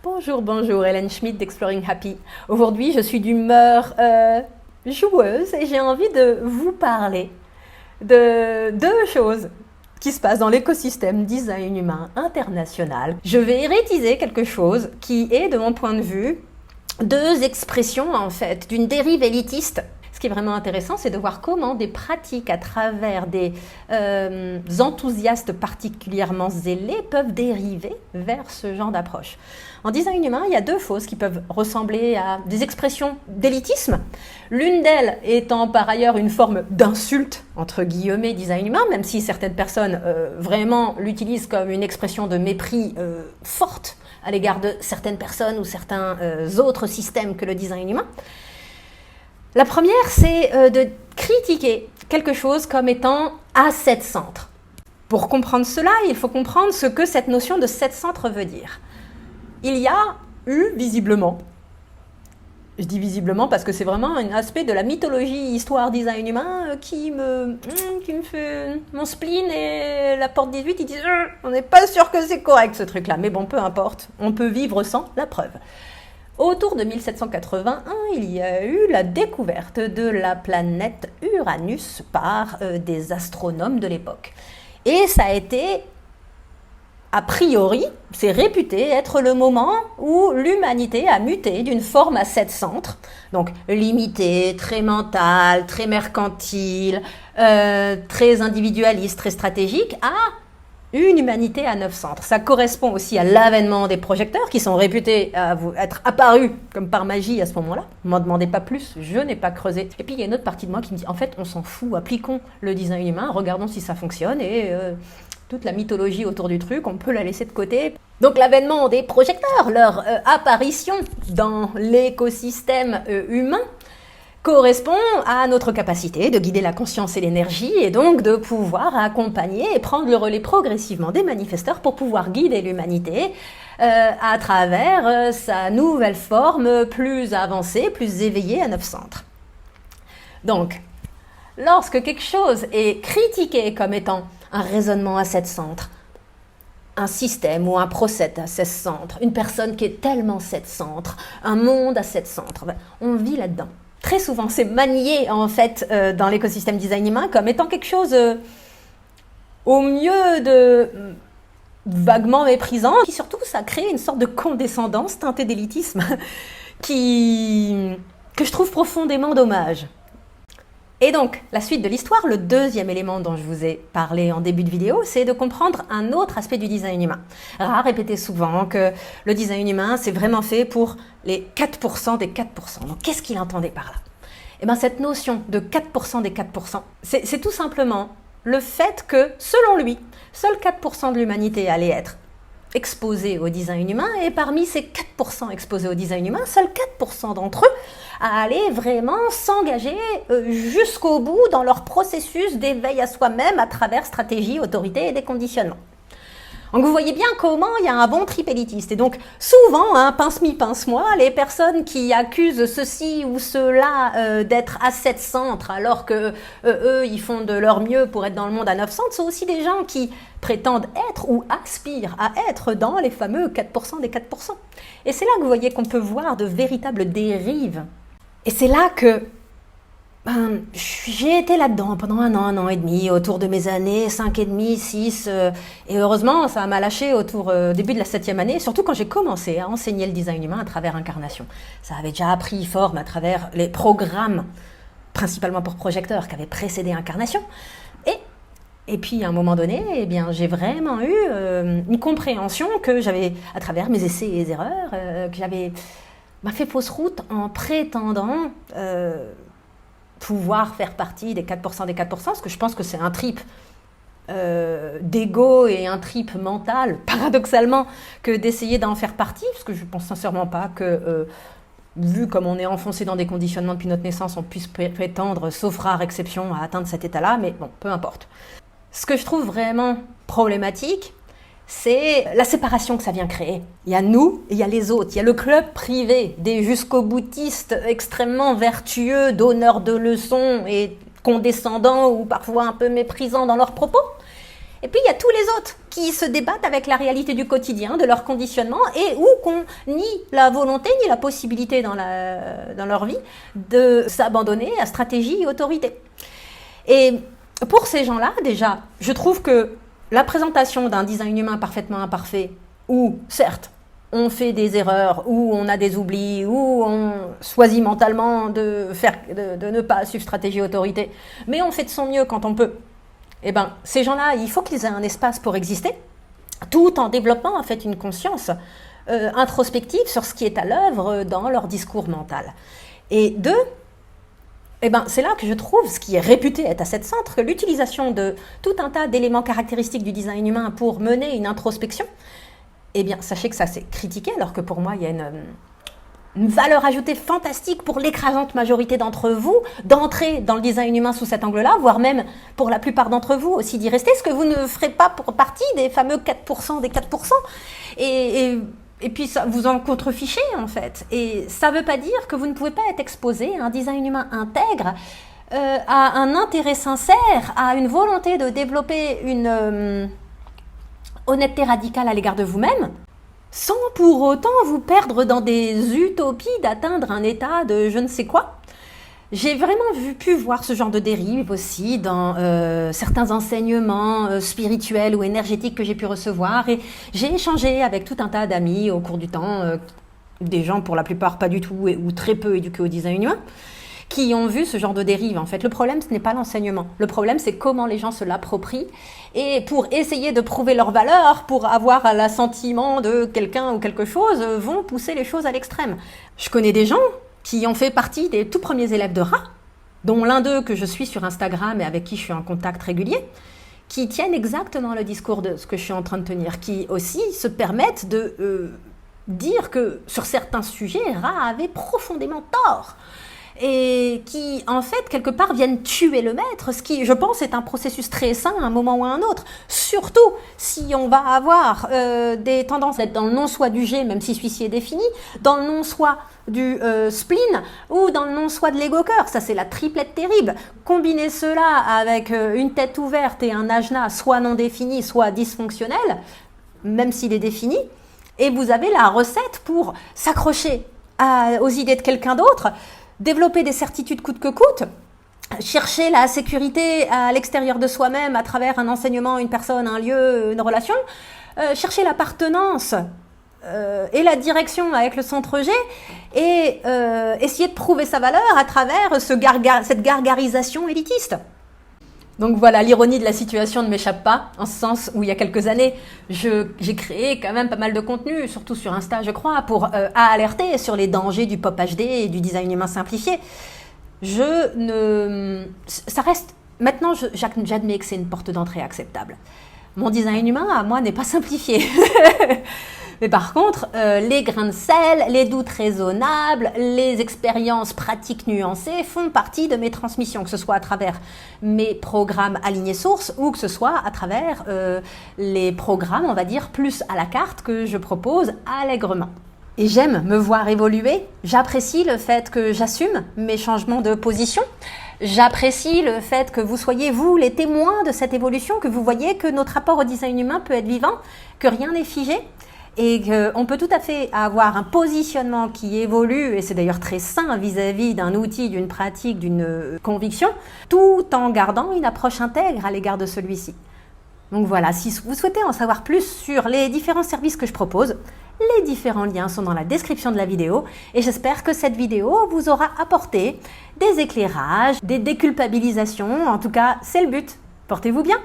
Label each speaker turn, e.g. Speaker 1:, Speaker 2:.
Speaker 1: Bonjour, bonjour, Hélène Schmidt d'Exploring Happy. Aujourd'hui, je suis d'humeur joueuse et j'ai envie de vous parler de deux choses qui se passent dans l'écosystème design humain international. Je vais hérétiser quelque chose qui est, de mon point de vue, deux expressions en fait d'une dérive élitiste. Ce qui est vraiment intéressant, c'est de voir comment des pratiques à travers des enthousiastes particulièrement zélés peuvent dériver vers ce genre d'approche. En design humain, il y a deux choses qui peuvent ressembler à des expressions d'élitisme. L'une d'elles étant par ailleurs une forme d'insulte, entre guillemets, design humain, même si certaines personnes vraiment l'utilisent comme une expression de mépris forte à l'égard de certaines personnes ou certains autres systèmes que le design humain. La première, c'est de critiquer quelque chose comme étant asset-centre. Pour comprendre cela, il faut comprendre ce que cette notion de set-centre veut dire. Il y a eu visiblement, je dis visiblement parce que c'est vraiment un aspect de la mythologie histoire design humain qui me fait mon spleen et la porte 18, ils disent on n'est pas sûr que c'est correct ce truc-là, mais bon, peu importe, on peut vivre sans la preuve. Autour de 1781, il y a eu la découverte de la planète Uranus par des astronomes de l'époque. Et ça a été, a priori, c'est réputé être le moment où l'humanité a muté d'une forme à sept centres, donc limitée, très mentale, très mercantile, très individualiste, très stratégique, à une humanité à 9 centres. Ça correspond aussi à l'avènement des projecteurs qui sont réputés être apparus comme par magie à ce moment-là. Ne m'en demandez pas plus, je n'ai pas creusé. Et puis il y a une autre partie de moi qui me dit en fait on s'en fout, appliquons le design humain, regardons si ça fonctionne et toute la mythologie autour du truc, on peut la laisser de côté. Donc l'avènement des projecteurs, leur apparition dans l'écosystème humain, correspond à notre capacité de guider la conscience et l'énergie et donc de pouvoir accompagner et prendre le relais progressivement des manifesteurs pour pouvoir guider l'humanité à travers sa nouvelle forme plus avancée, plus éveillée à 9 centres. Donc, lorsque quelque chose est critiqué comme étant un raisonnement à 7 centres, un système ou un process à 16 centres, une personne qui est tellement 7 centres, un monde à 7 centres, on vit là-dedans. Très souvent, c'est manié en fait dans l'écosystème design humain comme étant quelque chose au mieux de vaguement méprisant. Puis surtout, ça crée une sorte de condescendance teintée d'élitisme que je trouve profondément dommage. Et donc, la suite de l'histoire, le deuxième élément dont je vous ai parlé en début de vidéo, c'est de comprendre un autre aspect du design humain. Ra répétait souvent que le design humain, c'est vraiment fait pour les 4% des 4%. Donc, qu'est-ce qu'il entendait par là ? Eh bien, cette notion de 4% des 4%, c'est tout simplement le fait que, selon lui, seuls 4% de l'humanité allait être exposés au design humain, et parmi ces 4% exposés au design humain, seuls 4% d'entre eux allaient vraiment s'engager jusqu'au bout dans leur processus d'éveil à soi-même à travers stratégie, autorité et déconditionnement. Donc vous voyez bien comment il y a un bon trip élitiste. Et donc souvent, pince-mi, pince-moi, les personnes qui accusent ceci ou cela d'être à 7 centres alors que eux, ils font de leur mieux pour être dans le monde à 9 centres, sont aussi des gens qui prétendent être ou aspirent à être dans les fameux 4% des 4%. Et c'est là que vous voyez qu'on peut voir de véritables dérives. Et c'est là que j'ai été là-dedans pendant un an et demi, autour de mes années 5 et demi, 6, et heureusement ça m'a lâché autour début de la 7e année, surtout quand j'ai commencé à enseigner le design humain à travers Incarnation. Ça avait déjà pris forme à travers les programmes, principalement pour projecteurs, qui avaient précédé Incarnation. Et puis à un moment donné, eh bien, j'ai vraiment eu une compréhension que j'avais, à travers mes essais et erreurs, que j'avais fait fausse route en prétendant pouvoir faire partie des 4% des 4%, parce que je pense que c'est un trip d'ego et un trip mental, paradoxalement, que d'essayer d'en faire partie, parce que je ne pense sincèrement pas que, vu comme on est enfoncé dans des conditionnements depuis notre naissance, on puisse prétendre, sauf rare exception, à atteindre cet état-là, mais bon, peu importe. Ce que je trouve vraiment problématique, c'est la séparation que ça vient créer. Il y a nous et il y a les autres. Il y a le club privé des jusqu'au boutistes extrêmement vertueux, donneurs de leçons et condescendants ou parfois un peu méprisants dans leurs propos. Et puis il y a tous les autres qui se débattent avec la réalité du quotidien, de leur conditionnement, et où qu'on nie la volonté ni la possibilité dans leur vie de s'abandonner à stratégie et autorité. Et pour ces gens-là, déjà, je trouve que la présentation d'un design humain parfaitement imparfait, où certes, on fait des erreurs, où on a des oublis, où on choisit mentalement de ne pas suivre stratégie et autorité, mais on fait de son mieux quand on peut. Eh bien, ces gens-là, il faut qu'ils aient un espace pour exister, tout en développant en fait une conscience introspective sur ce qui est à l'œuvre dans leur discours mental. Et deux, eh ben, c'est là que je trouve ce qui est réputé être à cet centre, que l'utilisation de tout un tas d'éléments caractéristiques du design humain pour mener une introspection, eh bien, sachez que ça c'est critiqué, alors que pour moi, il y a une valeur ajoutée fantastique pour l'écrasante majorité d'entre vous d'entrer dans le design humain sous cet angle-là, voire même pour la plupart d'entre vous aussi d'y rester, ce que vous ne ferez pas pour partie des fameux 4% des 4%. Et puis ça vous en contrefichez en fait. Et ça ne veut pas dire que vous ne pouvez pas être exposé à un design humain intègre, à un intérêt sincère, à une volonté de développer une honnêteté radicale à l'égard de vous-même, sans pour autant vous perdre dans des utopies d'atteindre un état de je ne sais quoi. J'ai vraiment pu voir ce genre de dérive aussi dans certains enseignements spirituels ou énergétiques que j'ai pu recevoir, et j'ai échangé avec tout un tas d'amis au cours du temps, des gens pour la plupart pas du tout ou très peu éduqués au design humain, qui ont vu ce genre de dérive. En fait, le problème, ce n'est pas l'enseignement. Le problème, c'est comment les gens se l'approprient, et pour essayer de prouver leur valeur, pour avoir l'assentiment de quelqu'un ou quelque chose, vont pousser les choses à l'extrême. Je connais des gens qui ont fait partie des tout premiers élèves de Ra, dont l'un d'eux que je suis sur Instagram et avec qui je suis en contact régulier, qui tiennent exactement le discours de ce que je suis en train de tenir, qui aussi se permettent de dire que sur certains sujets, Ra avait profondément tort, et qui, en fait, quelque part, viennent tuer le maître, ce qui, je pense, est un processus très sain à un moment ou à un autre. Surtout si on va avoir des tendances à être dans le non-soi du G, même si celui-ci est défini, dans le non-soi du spleen ou dans le non-soi de l'ego-cœur. Ça, c'est la triplette terrible. Combinez cela avec une tête ouverte et un ajna soit non défini, soit dysfonctionnel, même s'il est défini, et vous avez la recette pour s'accrocher aux idées de quelqu'un d'autre, développer des certitudes coûte que coûte, chercher la sécurité à l'extérieur de soi-même à travers un enseignement, une personne, un lieu, une relation, chercher l'appartenance et la direction avec le centre G, et essayer de prouver sa valeur à travers cette gargarisation élitiste. Donc voilà, l'ironie de la situation ne m'échappe pas, en ce sens où il y a quelques années, j'ai créé quand même pas mal de contenu, surtout sur Insta je crois, pour alerter sur les dangers du pop HD et du design humain simplifié. Ça reste, maintenant j'admets que c'est une porte d'entrée acceptable. Mon design humain à moi n'est pas simplifié. Mais par contre, les grains de sel, les doutes raisonnables, les expériences pratiques nuancées font partie de mes transmissions, que ce soit à travers mes programmes alignés sources ou que ce soit à travers les programmes, on va dire, plus à la carte que je propose allègrement. Et j'aime me voir évoluer, j'apprécie le fait que j'assume mes changements de position, j'apprécie le fait que vous soyez, vous, les témoins de cette évolution, que vous voyez que notre rapport au design humain peut être vivant, que rien n'est figé, et qu'on peut tout à fait avoir un positionnement qui évolue, et c'est d'ailleurs très sain vis-à-vis d'un outil, d'une pratique, d'une conviction, tout en gardant une approche intègre à l'égard de celui-ci. Donc voilà, si vous souhaitez en savoir plus sur les différents services que je propose, les différents liens sont dans la description de la vidéo, et j'espère que cette vidéo vous aura apporté des éclairages, des déculpabilisations, en tout cas c'est le but. Portez-vous bien!